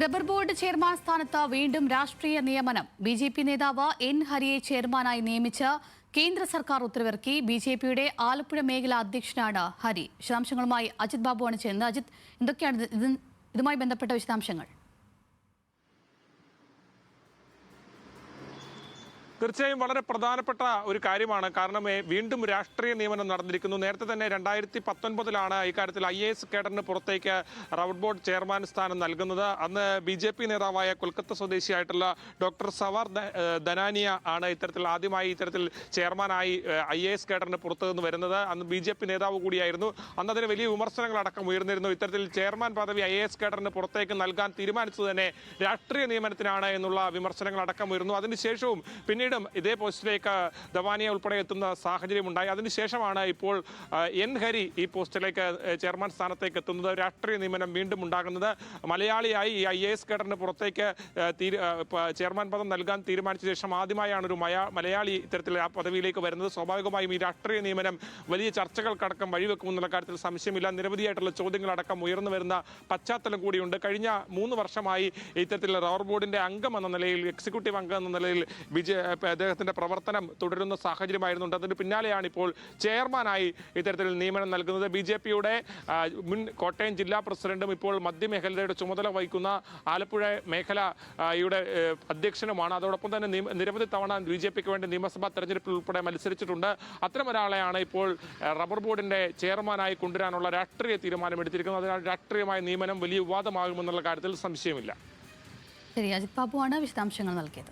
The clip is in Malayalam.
റബ്ബർ ബോർഡ് ചെയർമാൻ സ്ഥാനത്ത് വീണ്ടും രാഷ്ട്രീയ നിയമനം. ബി.ജെ.പി. നേതാവ് എൻ ഹരിയെ ചെയർമാനായി നിയമിച്ച് കേന്ദ്ര സർക്കാർ ഉത്തരവിറക്കി. ബി.ജെ.പിയുടെ ആലപ്പുഴ മേഖലാ അധ്യക്ഷനാണ് ഹരി. വിശദാംശങ്ങളുമായി അജിത് ബാബുവാണ് ചേരുന്നത്. അജിത്, എന്തൊക്കെയാണ് ഇതുമായി ബന്ധപ്പെട്ട വിശദാംശങ്ങൾ? തീർച്ചയായും വളരെ പ്രധാനപ്പെട്ട ഒരു കാര്യമാണ്. കാരണം വീണ്ടും രാഷ്ട്രീയ നിയമനം നടന്നിരിക്കുന്നു. നേരത്തെ തന്നെ 2019 ഇക്കാര്യത്തിൽ IAS കേഡറിന് പുറത്തേക്ക് റബ്ബർ ബോർഡ് ചെയർമാൻ സ്ഥാനം നൽകുന്നത്. അന്ന് BJP നേതാവായ കൊൽക്കത്ത സ്വദേശിയായിട്ടുള്ള ഡോക്ടർ സവാർ ധനാനിയ ആണ് ആദ്യമായി ഇത്തരത്തിൽ ചെയർമാനായി IAS കേഡറിന് പുറത്തു നിന്ന് വരുന്നത്. അന്ന് BJP നേതാവ് കൂടിയായിരുന്നു. അന്ന് അതിന് വലിയ വിമർശനങ്ങളടക്കം ഉയർന്നിരുന്നു. ഇത്തരത്തിൽ ചെയർമാൻ പദവി IAS കേഡറിന് പുറത്തേക്ക് നൽകാൻ തീരുമാനിച്ചത് തന്നെ രാഷ്ട്രീയ നിയമനത്തിനാണ് എന്നുള്ള വിമർശനങ്ങളടക്കം ഉയർന്നു. അതിനുശേഷവും പിന്നീട് ഇതേ പോസ്റ്റിലേക്ക് ധവാനിയ ഉൾപ്പെടെ എത്തുന്ന സാഹചര്യം ഉണ്ടായി. അതിനുശേഷമാണ് ഇപ്പോൾ എൻ ഹരി ഈ പോസ്റ്റിലേക്ക് ചെയർമാൻ സ്ഥാനത്തേക്ക് എത്തുന്നത്. രാഷ്ട്രീയ നിയമനം വീണ്ടും ഉണ്ടാകുന്നത്. മലയാളിയായി ഈ IAS കേഡറിന് പുറത്തേക്ക് ചെയർമാൻ പദം നൽകാൻ തീരുമാനിച്ച ശേഷം ആദ്യമായാണ് ഒരു മലയാളി ഇത്തരത്തിൽ ആ പദവിയിലേക്ക് വരുന്നത്. സ്വാഭാവികമായും ഈ രാഷ്ട്രീയ നിയമനം വലിയ ചർച്ചകൾക്കടക്കം വഴിവെക്കുമെന്നുള്ള കാര്യത്തിൽ സംശയമില്ല. നിരവധിയായിട്ടുള്ള ചോദ്യങ്ങളടക്കം ഉയർന്നു വരുന്ന പശ്ചാത്തലം കൂടിയുണ്ട്. കഴിഞ്ഞ 3 വർഷമായി ഇത്തരത്തിൽ റബ്ബർ ബോർഡിന്റെ അംഗം എന്ന നിലയിൽ, എക്സിക്യൂട്ടീവ് അംഗം എന്ന നിലയിൽ അദ്ദേഹത്തിന്റെ പ്രവർത്തനം തുടരുന്ന സാഹചര്യമായിരുന്നുണ്ട്. അതിന് പിന്നാലെയാണ് ഇപ്പോൾ ചെയർമാനായി ഇത്തരത്തിൽ നിയമനം നൽകുന്നത്. BJPയുടെ മുൻ കോട്ടയം ജില്ലാ പ്രസിഡന്റും ഇപ്പോൾ മധ്യമേഖലയുടെ ചുമതല വഹിക്കുന്ന ആലപ്പുഴ മേഖലയുടെ അധ്യക്ഷനുമാണ്. അതോടൊപ്പം തന്നെ നിരവധി തവണ BJPക്ക് വേണ്ടി നിയമസഭാ തെരഞ്ഞെടുപ്പിൽ ഉൾപ്പെടെ മത്സരിച്ചിട്ടുണ്ട്. അത്തരം ഒരാളെയാണ് ഇപ്പോൾ റബ്ബർ ബോർഡിന്റെ ചെയർമാനായി കൊണ്ടുവരാനുള്ള രാഷ്ട്രീയ തീരുമാനമെടുത്തിരിക്കുന്നത്. അതിനാൽ രാഷ്ട്രീയമായ നിയമനം വലിയ വിവാദമാകുമെന്നുള്ള കാര്യത്തിൽ സംശയമില്ല. ശരി, അജിത് ബാബുവാണ് വിശദാംശങ്ങൾ നൽകിയത്.